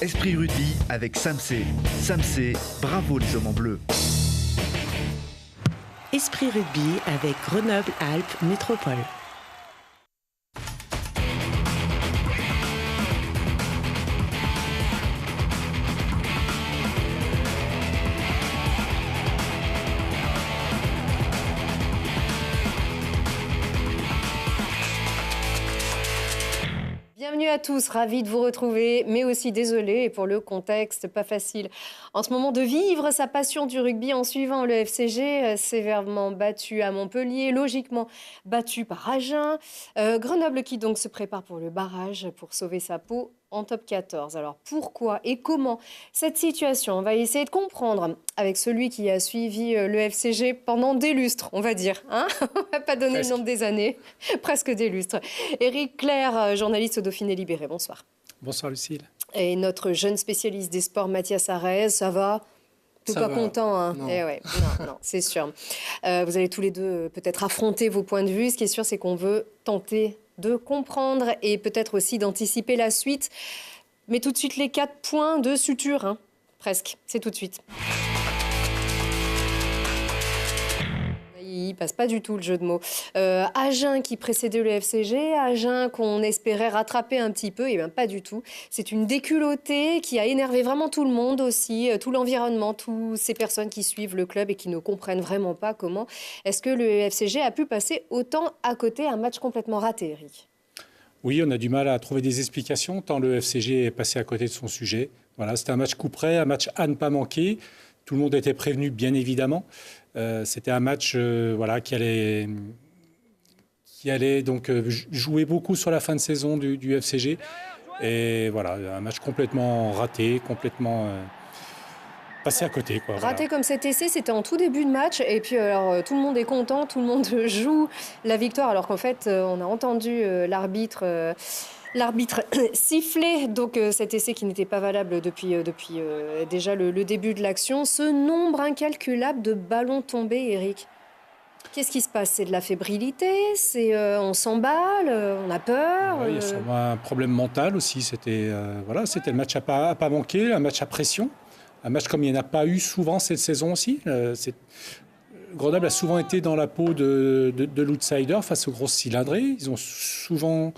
Esprit Rugby avec Samsé. Samsé, bravo les hommes en bleu. Esprit Rugby avec Grenoble-Alpes Métropole. Bienvenue à tous, ravi de vous retrouver, mais aussi désolé pour le contexte, pas facile. En ce moment de vivre sa passion du rugby en suivant le FCG, sévèrement battu à Montpellier, logiquement battu par Agen. Grenoble qui donc se prépare pour le barrage pour sauver sa peau en top 14. Alors pourquoi et comment cette situation? On va essayer de comprendre avec celui qui a suivi le FCG pendant des lustres, on va dire. Hein, on va pas donner le nombre des années, presque des lustres. Éric Clerc, journaliste au Dauphiné Libéré, bonsoir. Bonsoir Lucille. Et notre jeune spécialiste des sports, Mathias Arez, ça va? Tout pas content, hein? Non. Eh ouais, non, c'est sûr. Vous allez tous les deux peut-être affronter vos points de vue. Ce qui est sûr, c'est qu'on veut tenter de comprendre et peut-être aussi d'anticiper la suite. Mais tout de suite, les 4 points de suture, hein, presque. C'est tout de suite. Il passe pas du tout le jeu de mots. Agen qui précédait le FCG, Agen qu'on espérait rattraper un petit peu, et bien pas du tout. C'est une déculottée qui a énervé vraiment tout le monde aussi, tout l'environnement, toutes ces personnes qui suivent le club et qui ne comprennent vraiment pas comment est-ce que le FCG a pu passer autant à côté, un match complètement raté, Eric. Oui, on a du mal à trouver des explications tant le FCG est passé à côté de son sujet. Voilà, c'était un match coup près, un match à ne pas manquer. Tout le monde était prévenu, bien évidemment. C'était un match qui allait donc jouer beaucoup sur la fin de saison du FCG. Et voilà, un match complètement raté, complètement passé à côté. Quoi, raté voilà. Comme cet essai, c'était en tout début de match. Et puis alors, tout le monde est content, tout le monde joue la victoire. Alors qu'en fait, on a entendu l'arbitre siffler donc cet essai qui n'était pas valable depuis déjà le début de l'action. Ce nombre incalculable de ballons tombés, Eric. Qu'est-ce qui se passe? C'est de la fébrilité? On s'emballe? On a peur? Il y a sûrement un problème mental aussi. C'était le match à pas manquer, un match à pression. Un match comme il n'y en a pas eu souvent cette saison aussi. Grenoble a souvent été dans la peau de l'outsider face aux grosses cylindrées. Ils ont souvent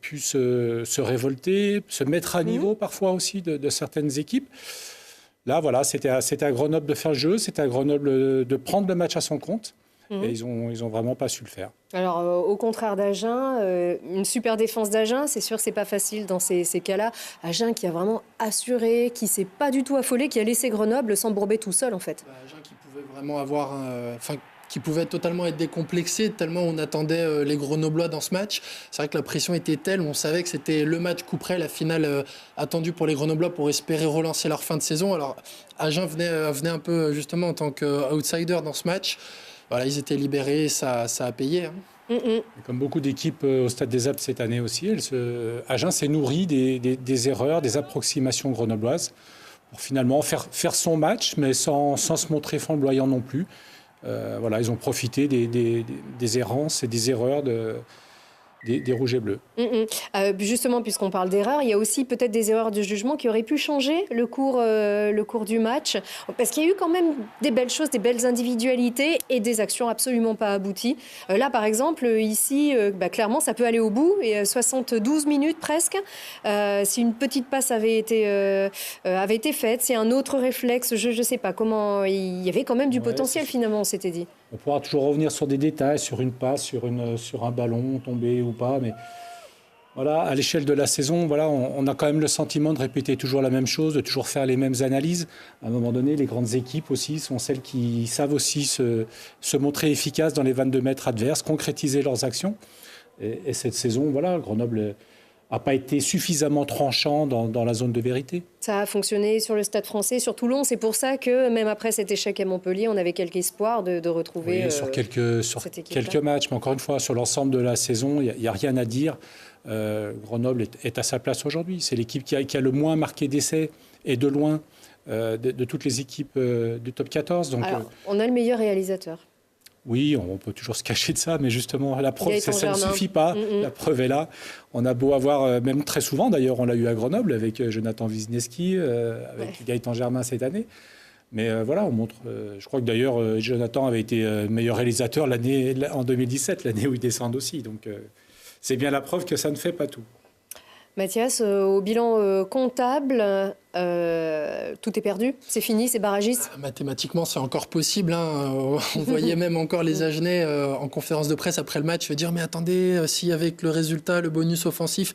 pu se révolter, se mettre à niveau parfois aussi de certaines équipes. Là, voilà, c'était à Grenoble de faire le jeu, c'était à Grenoble de prendre le match à son compte. Et ils ont vraiment pas su le faire. Alors, au contraire d'Agen, une super défense d'Agen, c'est sûr que c'est pas facile dans ces cas-là. Agen qui a vraiment assuré, qui s'est pas du tout affolé, qui a laissé Grenoble s'embourber tout seul en fait. Agen qui pouvait vraiment avoir qui pouvait totalement être décomplexé, tellement on attendait les Grenoblois dans ce match. C'est vrai que la pression était telle, on savait que c'était le match coup près, la finale attendue pour les Grenoblois pour espérer relancer leur fin de saison. Alors, Agen venait un peu justement en tant qu'outsider dans ce match. Voilà, ils étaient libérés, ça a payé. Hein. Comme beaucoup d'équipes au Stade des Alpes cette année aussi, Agen s'est nourri des erreurs, des approximations grenobloises pour finalement faire son match, mais sans se montrer flamboyant non plus. Ils ont profité des errances et des erreurs des rouges et bleus. Justement, puisqu'on parle d'erreurs, il y a aussi peut-être des erreurs de jugement qui auraient pu changer le cours du match. Parce qu'il y a eu quand même des belles choses, des belles individualités et des actions absolument pas abouties. Là, par exemple, ici, clairement, ça peut aller au bout. Et 72 minutes presque. Si une petite passe avait été faite, si un autre réflexe, je ne sais pas comment, il y avait quand même du potentiel finalement, on s'était dit. On pourra toujours revenir sur des détails, sur une passe, sur un ballon tombé ou pas, mais voilà, à l'échelle de la saison, voilà, on a quand même le sentiment de répéter toujours la même chose, de toujours faire les mêmes analyses. À un moment donné, les grandes équipes aussi sont celles qui savent aussi se montrer efficaces dans les 22 mètres adverses, concrétiser leurs actions. Et cette saison, voilà, Grenoble n'a pas été suffisamment tranchant dans la zone de vérité. Ça a fonctionné sur le Stade Français, sur Toulon. C'est pour ça que même après cet échec à Montpellier, on avait quelques espoirs de retrouver sur quelques matchs. Mais encore une fois, sur l'ensemble de la saison, il n'y a rien à dire. Grenoble est à sa place aujourd'hui. C'est l'équipe qui a le moins marqué d'essais et de loin de toutes les équipes du top 14. Donc, alors, on a le meilleur réalisateur. Oui, on peut toujours se cacher de ça, mais justement, la preuve, Gaëtan ça ne Germain. suffit pas. La preuve est là. On a beau avoir, même très souvent, d'ailleurs, on l'a eu à Grenoble avec Jonathan Wisniewski, avec Gaëtan Germain cette année. Mais voilà, on montre. Je crois que d'ailleurs, Jonathan avait été meilleur réalisateur en 2017, l'année où ils descendent aussi. Donc, c'est bien la preuve que ça ne fait pas tout. Mathias, au bilan comptable, tout est perdu, c'est fini, c'est barragiste. Mathématiquement, c'est encore possible. On voyait même encore les Agenais en conférence de presse après le match dire « Mais attendez, si avec le résultat, le bonus offensif… »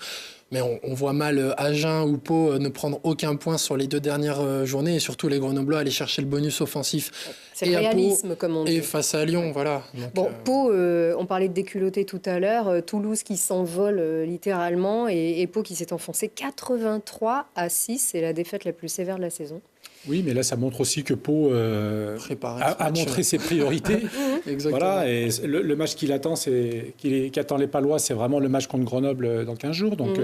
Mais on voit mal Agen ou Pau ne prendre aucun point sur les 2 dernières journées et surtout les Grenoblois aller chercher le bonus offensif. C'est le réalisme, comme on dit. Et face à Lyon, voilà. Donc, bon, Pau, on parlait de déculotté tout à l'heure, Toulouse qui s'envole littéralement et Pau qui s'est enfoncé 83-6, c'est la défaite la plus sévère de la saison. Oui, mais là, ça montre aussi que Pau a montré ses priorités. Exactement. Voilà, et le match qu'il attend, qui attend les Palois, c'est vraiment le match contre Grenoble dans 15 jours. Donc,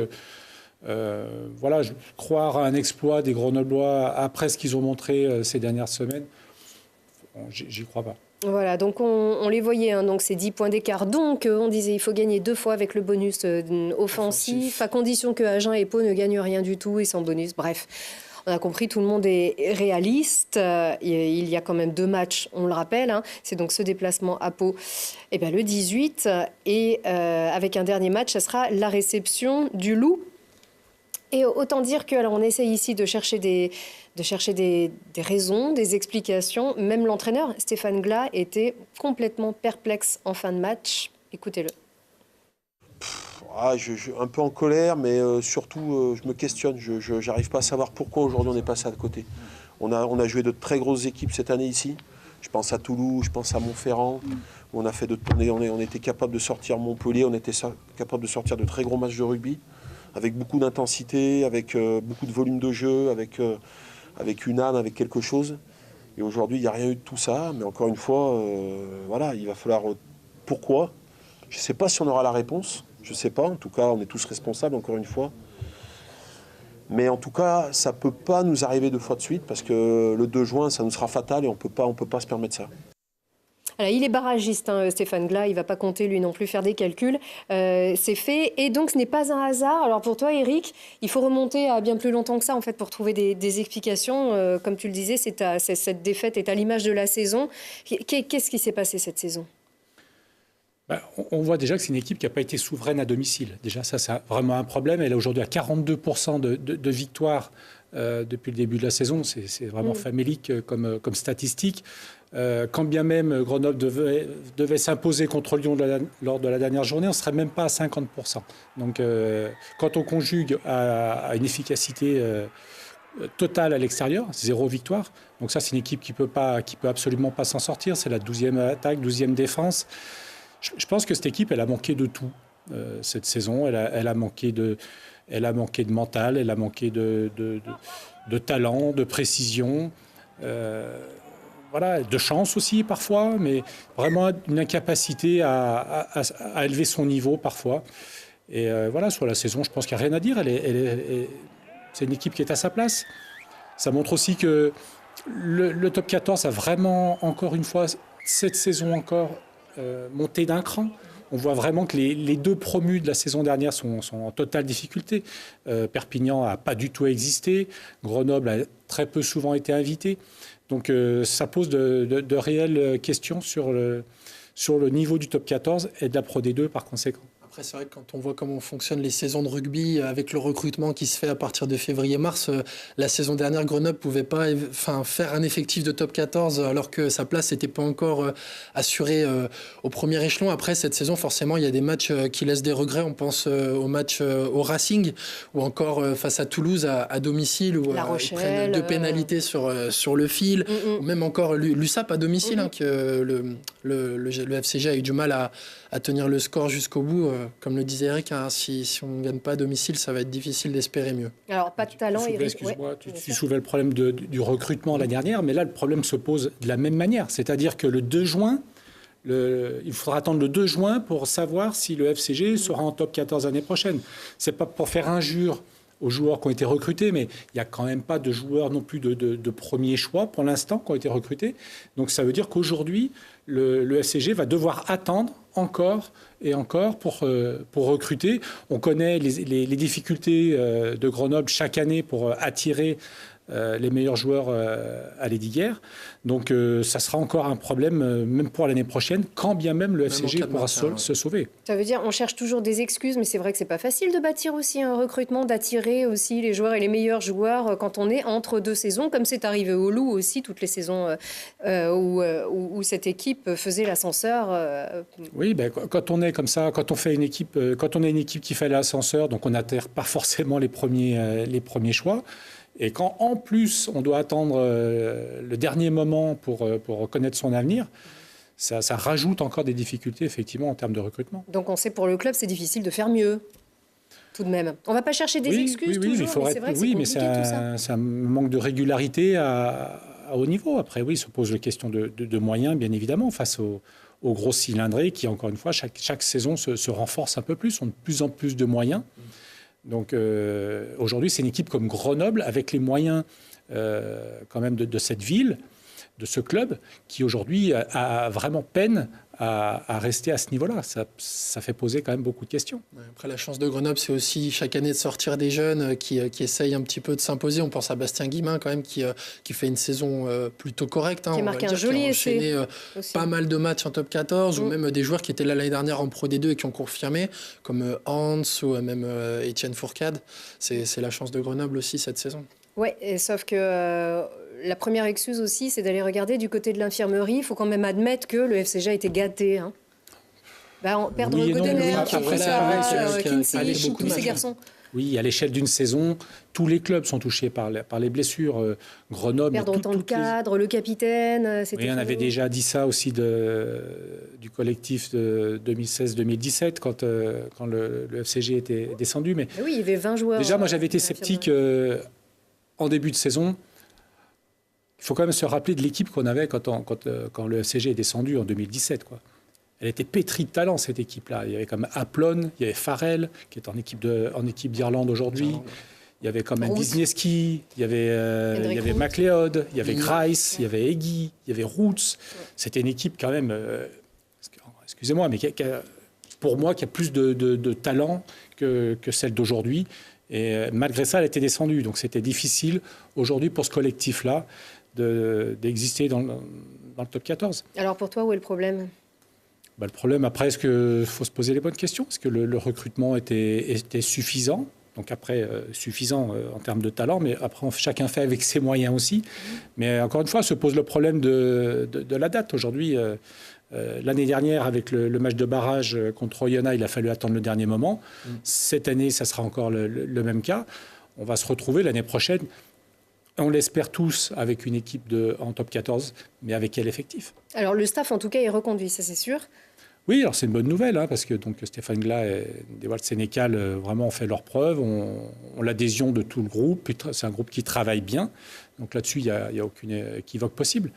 voilà, croire à un exploit des Grenoblois après ce qu'ils ont montré ces dernières semaines, j'y crois pas. Voilà, donc on les voyait, hein, donc c'est 10 points d'écart. Donc on disait il faut gagner 2 fois avec le bonus offensif, à condition que Agen et Pau ne gagnent rien du tout et sans bonus. Bref, on a compris, tout le monde est réaliste. Il y a quand même 2 matchs, on le rappelle. Hein. C'est donc ce déplacement à Pau le 18. Et avec un dernier match, ça sera la réception du Loup. Et autant dire que, alors on essaye ici de chercher des raisons, des explications. Même l'entraîneur, Stéphane Glas, était complètement perplexe en fin de match. Écoutez-le. Je suis un peu en colère, mais surtout, je me questionne. Je n'arrive pas à savoir pourquoi aujourd'hui on est passé à côté. On a joué de très grosses équipes cette année ici. Je pense à Toulouse, je pense à Montferrand. Où on était capable de sortir Montpellier, on était capable de sortir de très gros matchs de rugby, avec beaucoup d'intensité, avec beaucoup de volume de jeu, avec une âme, avec quelque chose. Et aujourd'hui, il n'y a rien eu de tout ça. Mais encore une fois, voilà, il va falloir... Pourquoi ? Je ne sais pas si on aura la réponse. Je ne sais pas. En tout cas, on est tous responsables, encore une fois. Mais en tout cas, ça ne peut pas nous arriver 2 fois de suite parce que le 2 juin, ça nous sera fatal et on peut pas se permettre ça. Alors, il est barragiste, hein, Stéphane Glas, il ne va pas compter lui non plus faire des calculs. C'est fait et donc ce n'est pas un hasard. Alors pour toi, Eric, il faut remonter à bien plus longtemps que ça en fait pour trouver des explications. Comme tu le disais, cette défaite est à l'image de la saison. Qu'est-ce qui s'est passé cette saison ? On voit déjà que c'est une équipe qui n'a pas été souveraine à domicile. Déjà, ça, c'est vraiment un problème. Elle est aujourd'hui à 42% de victoires depuis le début de la saison. C'est vraiment famélique comme statistique. Quand bien même Grenoble devait s'imposer contre Lyon lors de la dernière journée, on ne serait même pas à 50%. Donc, quand on conjugue à une efficacité totale à l'extérieur, 0 victoire. Donc ça, c'est une équipe qui peut absolument pas s'en sortir. C'est la 12e attaque, 12e défense. Je pense que cette équipe, elle a manqué de tout cette saison. Elle a manqué de mental, elle a manqué de talent, de précision, voilà, de chance aussi parfois, mais vraiment une incapacité à élever son niveau parfois. Et voilà, sur la saison, je pense qu'il n'y a rien à dire. C'est une équipe qui est à sa place. Ça montre aussi que le top 14 a vraiment, encore une fois, cette saison encore, monté d'un cran. On voit vraiment que les 2 promus de la saison dernière sont en totale difficulté. Perpignan n'a pas du tout existé. Grenoble a très peu souvent été invité. Donc ça pose de réelles questions sur le niveau du top 14 et de la Pro D2 par conséquent. Après, c'est vrai que quand on voit comment fonctionnent les saisons de rugby, avec le recrutement qui se fait à partir de février-mars, la saison dernière, Grenoble ne pouvait pas faire un effectif de top 14 alors que sa place n'était pas encore assurée au premier échelon. Après, cette saison, forcément, il y a des matchs qui laissent des regrets. On pense au match au Racing ou encore face à Toulouse à domicile où ils prennent 2 pénalités sur le fil. Ou même encore l'USAP à domicile, que le FCG a eu du mal à tenir le score jusqu'au bout. Comme le disait Eric, si on ne gagne pas à domicile, ça va être difficile d'espérer mieux. Alors, pas de talent, Eric. Excuse-moi, tu soulevais le problème du recrutement l'année dernière, mais là, le problème se pose de la même manière. C'est-à-dire que le 2 juin, il faudra attendre le 2 juin pour savoir si le FCG sera en top 14 l'année prochaine. Ce n'est pas pour faire injure aux joueurs qui ont été recrutés, mais il n'y a quand même pas de joueurs non plus de premier choix pour l'instant qui ont été recrutés. Donc ça veut dire qu'aujourd'hui, le FCG va devoir attendre encore et encore pour recruter. On connaît les difficultés de Grenoble chaque année pour attirer les meilleurs joueurs à l'Hédiguerre. Donc ça sera encore un problème, même pour l'année prochaine, quand bien même le FCG pourra se sauver. Ça veut dire on cherche toujours des excuses, mais c'est vrai que c'est pas facile de bâtir aussi un recrutement, d'attirer aussi les joueurs et les meilleurs joueurs quand on est entre deux saisons, comme c'est arrivé au Loup aussi, toutes les saisons où cette équipe faisait l'ascenseur. Oui, quand on est comme ça, quand on a une équipe qui fait l'ascenseur, donc on n'atterre pas forcément les premiers choix. Et quand, en plus, on doit attendre le dernier moment pour reconnaître son avenir, ça rajoute encore des difficultés, effectivement, en termes de recrutement. Donc, on sait, pour le club, c'est difficile de faire mieux, tout de même. On ne va pas chercher des excuses toujours, mais c'est vrai que c'est compliqué, tout ça. C'est un manque de régularité à haut niveau. Après, oui, se pose la question de moyens, bien évidemment, face aux gros cylindrés qui, encore une fois, chaque saison se renforcent un peu plus, ont de plus en plus de moyens. Donc aujourd'hui, c'est une équipe comme Grenoble, avec les moyens quand même de cette ville, de ce club, qui aujourd'hui a vraiment peine à rester à ce niveau-là. Ça fait poser quand même beaucoup de questions. Après, la chance de Grenoble, c'est aussi chaque année de sortir des jeunes qui essayent un petit peu de s'imposer. On pense à Bastien Guimin quand même, qui fait une saison plutôt correcte. Qui a marqué un joli essai. Pas mal de matchs en top 14, ou même des joueurs qui étaient là l'année dernière en Pro D2 et qui ont confirmé, comme Hans ou même Étienne Fourcade. C'est la chance de Grenoble aussi cette saison. Oui, sauf que la première excuse aussi, c'est d'aller regarder du côté de l'infirmerie. Il faut quand même admettre que le FCG a été gâté. Hein. Perdre Godener, Kinsey, tous ces garçons. Oui, à l'échelle d'une saison, tous les clubs sont touchés par les blessures. Grenoble... Perdre autant le cadre, le capitaine... Oui, on avait déjà dit ça aussi du collectif de 2016-2017, quand le FCG était descendu. Mais oui, il y avait 20 joueurs. Déjà, moi, j'avais été sceptique en début de saison. Il faut quand même se rappeler de l'équipe qu'on avait quand le FCG est descendu en 2017, quoi. Elle était pétrie de talent, cette équipe-là. Il y avait comme Aplon, il y avait Farrell, qui est en équipe d'Irlande aujourd'hui. Il y avait quand même Wisniewski, il y avait McLeod, il y avait Grice, il y avait Eggy, il y avait Roots. C'était une équipe quand même, excusez-moi, mais pour moi, qui a plus de talent que celle d'aujourd'hui. Et malgré ça, elle était descendue. Donc c'était difficile aujourd'hui pour ce collectif-là d'exister dans le top 14. Alors pour toi, où est le problème ? Le problème, après, est-ce qu'il faut se poser les bonnes questions ? Est-ce que le recrutement était suffisant ? Donc après, suffisant en termes de talent, mais après, chacun fait avec ses moyens aussi. Mais encore une fois, se pose le problème de la date. Aujourd'hui, l'année dernière, avec le match de barrage contre Oyonnax, il a fallu attendre le dernier moment. Cette année, ça sera encore le même cas. On va se retrouver l'année prochaine, on l'espère tous, avec une équipe en top 14, mais avec quel effectif ? Alors le staff, en tout cas, est reconduit, ça c'est sûr. Oui, alors c'est une bonne nouvelle, hein, parce que donc, Stéphane Glas et Dewald Sénécal vraiment ont fait leurs preuves, ont l'adhésion de tout le groupe. C'est un groupe qui travaille bien. Donc là-dessus, il n'y a aucune équivoque possible.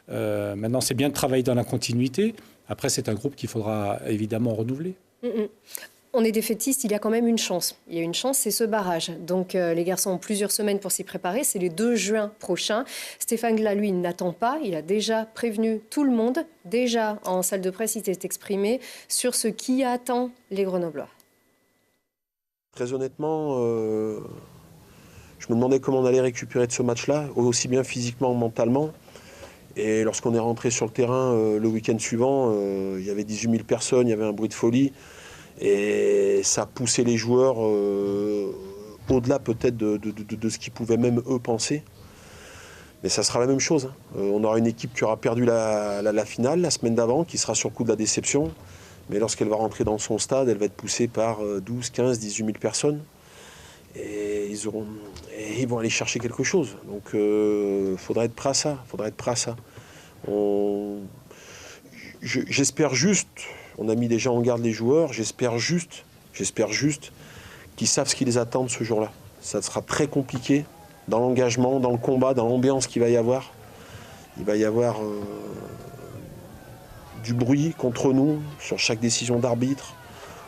Maintenant, c'est bien de travailler dans la continuité. Après, c'est un groupe qu'il faudra évidemment renouveler. On est défaitistes, il y a quand même une chance. Il y a une chance, c'est ce barrage. Donc les garçons ont plusieurs semaines pour s'y préparer. C'est les 2 juin prochains. Stéphane Glas, lui, n'attend pas. Il a déjà prévenu tout le monde. Déjà, en salle de presse, il s'est exprimé sur ce qui attend les Grenoblois. Très honnêtement, je me demandais comment on allait récupérer de ce match-là, aussi bien physiquement que mentalement. Et lorsqu'on est rentré sur le terrain le week-end suivant, il y avait 18 000 personnes, il y avait un bruit de folie. Et ça poussait les joueurs au-delà peut-être de ce qu'ils pouvaient même eux penser. Mais ça sera la même chose. On aura une équipe qui aura perdu la finale la semaine d'avant, qui sera sur le coup de la déception. Mais lorsqu'elle va rentrer dans son stade, elle va être poussée par 12, 15, 18 000 personnes. Et ils vont aller chercher quelque chose. Donc il faudra être prêt à ça. J'espère juste... On a mis déjà en garde les joueurs. J'espère juste qu'ils savent ce qui les attend ce jour-là. Ça sera très compliqué dans l'engagement, dans le combat, dans l'ambiance qu'il va y avoir. Il va y avoir du bruit contre nous sur chaque décision d'arbitre.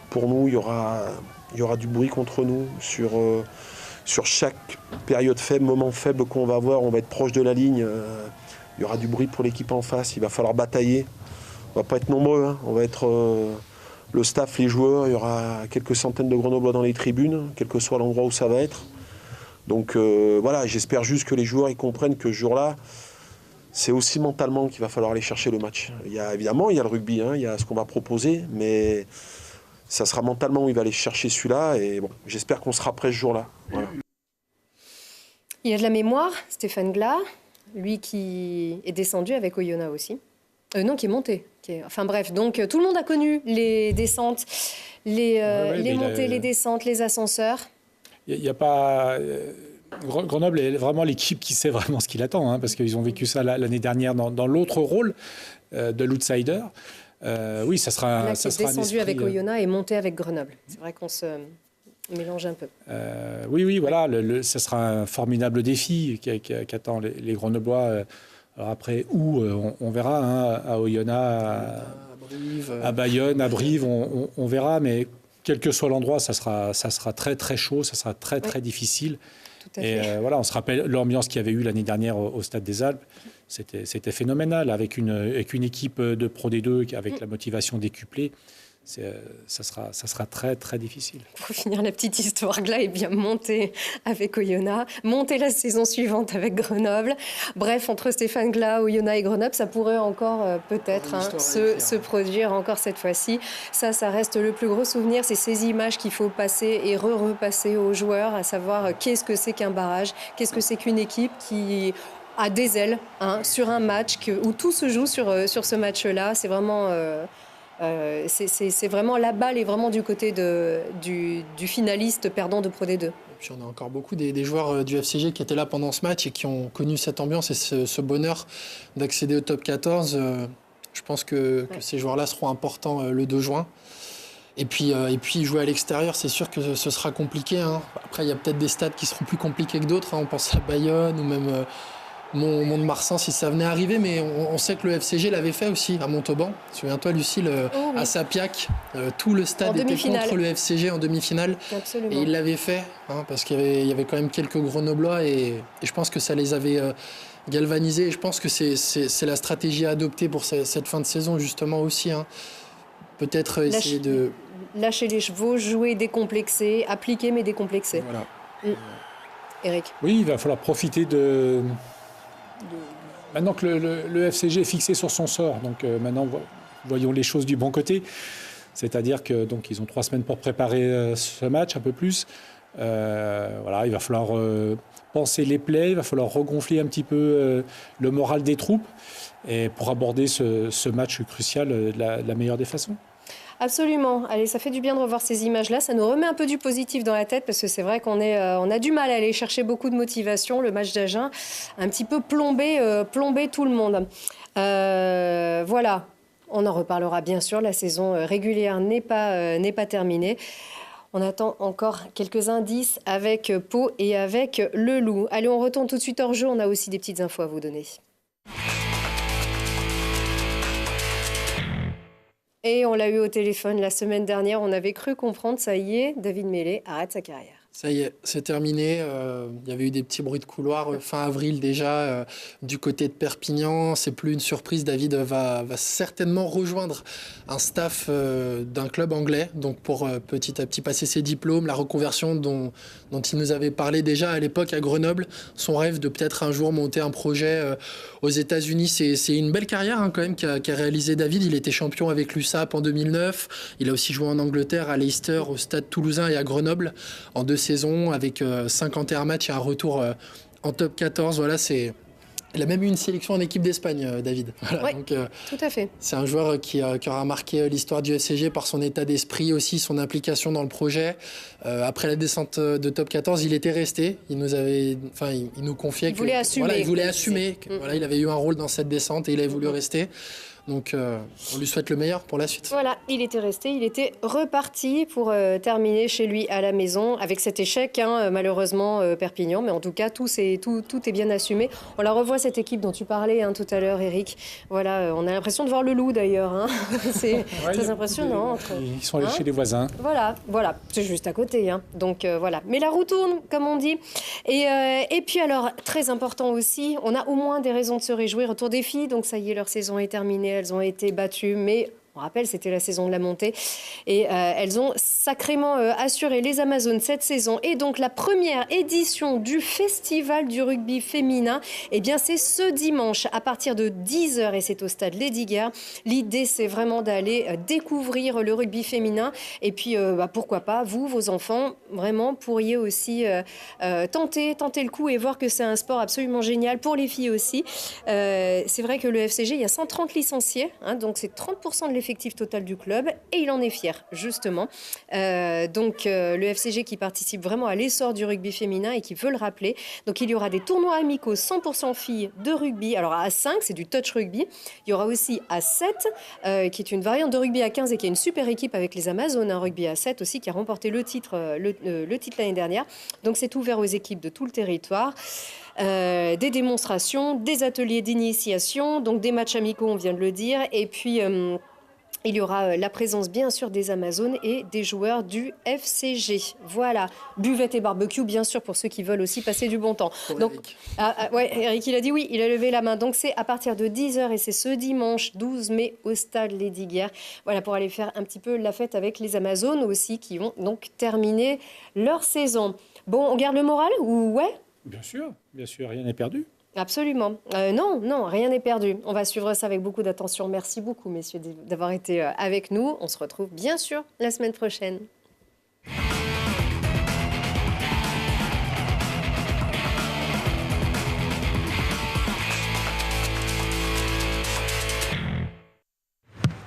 Pour nous, il y aura du bruit contre nous sur sur chaque période faible, moment faible qu'on va avoir, on va être proche de la ligne. Il y aura du bruit pour l'équipe en face, il va falloir batailler. On va pas être nombreux, hein. On va être le staff, les joueurs, il y aura quelques centaines de Grenoblois dans les tribunes, quel que soit l'endroit où ça va être. Donc voilà, j'espère juste que les joueurs ils comprennent que ce jour-là, c'est aussi mentalement qu'il va falloir aller chercher le match. Évidemment, il y a le rugby, hein, il y a ce qu'on va proposer, mais ça sera mentalement où il va aller chercher celui-là. Et bon, j'espère qu'on sera prêt ce jour-là. Voilà. Il y a de la mémoire, Stéphane Glas, lui qui est descendu avec Oyonnax aussi. Non, qui est monté. Enfin bref, donc tout le monde a connu les descentes, les montées, les descentes, les ascenseurs. Il n'y a pas... Grenoble est vraiment l'équipe qui sait vraiment ce qu'il attend, hein, parce qu'ils ont vécu ça l'année dernière dans l'autre rôle de l'outsider. Oui, ça sera Là, ça qui est sera descendu avec Oyonnax et monté avec Grenoble. C'est vrai qu'on se mélange un peu. Oui, voilà, ça sera un formidable défi qu'attend les Grenoblois. Alors après, où on verra, hein, à Oyonnax, à Bayonne, à Brive, on verra, mais quel que soit l'endroit, ça sera très très chaud, ça sera très très difficile. Tout à fait. Voilà, on se rappelle l'ambiance qu'il y avait eu l'année dernière au Stade des Alpes. C'était phénoménal, avec une équipe de Pro D2, avec la motivation décuplée. Ça sera très, très difficile. Pour finir la petite histoire, Glas est bien monté avec Oyonnax, monté la saison suivante avec Grenoble. Bref, entre Stéphane Glas, Oyonnax et Grenoble, ça pourrait encore peut-être se produire encore cette fois-ci. Ça reste le plus gros souvenir, c'est ces images qu'il faut passer et repasser aux joueurs, à savoir qu'est-ce que c'est qu'un barrage, qu'est-ce que c'est qu'une équipe qui a des ailes, hein, sur un match où tout se joue sur ce match-là. C'est vraiment... c'est vraiment la balle est vraiment du côté du finaliste perdant de Pro D2. Et puis on a encore beaucoup des joueurs du FCG qui étaient là pendant ce match et qui ont connu cette ambiance et ce bonheur d'accéder au top 14. Je pense que ces joueurs-là seront importants le 2 juin. Et puis jouer à l'extérieur, c'est sûr que ce sera compliqué, hein. Après, il y a peut-être des stades qui seront plus compliqués que d'autres, hein. On pense à Bayonne ou même... Mont-de-Marsan si ça venait arriver, mais on sait que le FCG l'avait fait aussi à Montauban. Souviens-toi, Lucille, à Sapiac, tout le stade était contre le FCG en demi-finale. Absolument. Et il l'avait fait, hein, parce qu'il y avait quand même quelques Grenoblois et je pense que ça les avait galvanisés. Et je pense que c'est la stratégie à adopter pour cette fin de saison, justement aussi, hein. Peut-être essayer de... Lâcher les chevaux, jouer décomplexé, appliquer mais décomplexé. Voilà. Eric. Oui, il va falloir profiter maintenant que le FCG est fixé sur son sort, donc maintenant voyons les choses du bon côté, c'est-à-dire que donc ils ont 3 semaines pour préparer ce match, un peu plus. Voilà, il va falloir penser les plays, il va falloir regonfler un petit peu le moral des troupes et pour aborder ce match crucial de la meilleure des façons. Absolument. Allez, ça fait du bien de revoir ces images-là. Ça nous remet un peu du positif dans la tête parce que c'est vrai qu'on a du mal à aller chercher beaucoup de motivation. Le match d'Agen a un petit peu plombé tout le monde. Voilà. On en reparlera bien sûr. La saison régulière n'est pas terminée. On attend encore quelques indices avec Pau et avec le Loup. Allez, on retourne tout de suite hors jeu. On a aussi des petites infos à vous donner. Et on l'a eu au téléphone la semaine dernière, on avait cru comprendre, ça y est, David Mellé arrête sa carrière. Ça y est, c'est terminé. Il y avait eu des petits bruits de couloir fin avril déjà du côté de Perpignan. C'est plus une surprise. David va certainement rejoindre un staff d'un club anglais. Donc pour petit à petit passer ses diplômes, la reconversion dont il nous avait parlé déjà à l'époque à Grenoble. Son rêve de peut-être un jour monter un projet aux États-Unis. C'est une belle carrière, hein, quand même qu'a réalisé David. Il était champion avec l'USAP en 2009. Il a aussi joué en Angleterre, à Leicester, au Stade Toulousain et à Grenoble en 2 saison avec 51 matchs et un retour en top 14. Voilà, il a même eu une sélection en équipe d'Espagne, David. Voilà, oui, donc, tout à fait. C'est un joueur qui aura marqué l'histoire du FCG par son état d'esprit aussi, son implication dans le projet. Après la descente de top 14, il était resté. Il nous confiait qu'il voulait assumer. Voilà, il voulait assumer. Voilà, il avait eu un rôle dans cette descente et il a voulu rester. Donc on lui souhaite le meilleur pour la suite. Voilà, il était resté, il était reparti pour terminer chez lui à la maison avec cet échec, malheureusement Perpignan. Mais en tout cas, tout est bien assumé. On la revoit, cette équipe dont tu parlais tout à l'heure, Eric. Voilà, on a l'impression de voir le loup d'ailleurs. C'est très impressionnant. Ils sont allés chez les voisins. Voilà, c'est juste à côté. Donc voilà. Mais la roue tourne, comme on dit. Et puis alors, très important aussi, on a au moins des raisons de se réjouir autour des filles. Donc ça y est, leur saison est terminée. Elles ont été battues, mais on rappelle, c'était la saison de la montée. Et elles ont sacrément assuré les Amazones cette saison. Et donc, la première édition du Festival du rugby féminin, eh bien, c'est ce dimanche à partir de 10h et c'est au stade Lesdiguières. L'idée, c'est vraiment d'aller découvrir le rugby féminin. Et puis, pourquoi pas, vous, vos enfants, vraiment, pourriez aussi tenter le coup et voir que c'est un sport absolument génial pour les filles aussi. C'est vrai que le FCG, il y a 130 licenciés, donc c'est 30% de l'effectif total du club et il en est fier, justement. Donc, le FCG qui participe vraiment à l'essor du rugby féminin et qui veut le rappeler. Donc, il y aura des tournois amicaux 100% filles de rugby. Alors, à 5, c'est du touch rugby. Il y aura aussi à 7, qui est une variante de rugby à 15 et qui est une super équipe avec les Amazones, un rugby à 7 aussi, qui a remporté le titre l'année dernière. Donc, c'est ouvert aux équipes de tout le territoire. Des démonstrations, des ateliers d'initiation, donc des matchs amicaux, on vient de le dire. Et puis... il y aura la présence, bien sûr, des Amazones et des joueurs du FCG. Voilà. Buvette et barbecue, bien sûr, pour ceux qui veulent aussi passer du bon temps. Donc, Eric, il a dit oui, il a levé la main. Donc, c'est à partir de 10h et c'est ce dimanche 12 mai au stade Lesdiguières. Voilà, pour aller faire un petit peu la fête avec les Amazones aussi, qui ont donc terminé leur saison. Bon, on garde le moral ou ouais ? Bien sûr, rien n'est perdu. Absolument. Non, rien n'est perdu. On va suivre ça avec beaucoup d'attention. Merci beaucoup, messieurs, d'avoir été avec nous. On se retrouve bien sûr la semaine prochaine.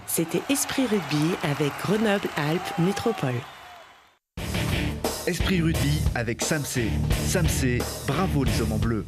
C'était Esprit Rugby avec Grenoble-Alpes Métropole. Esprit Rugby avec Samsé. Samsé, bravo les hommes en bleu.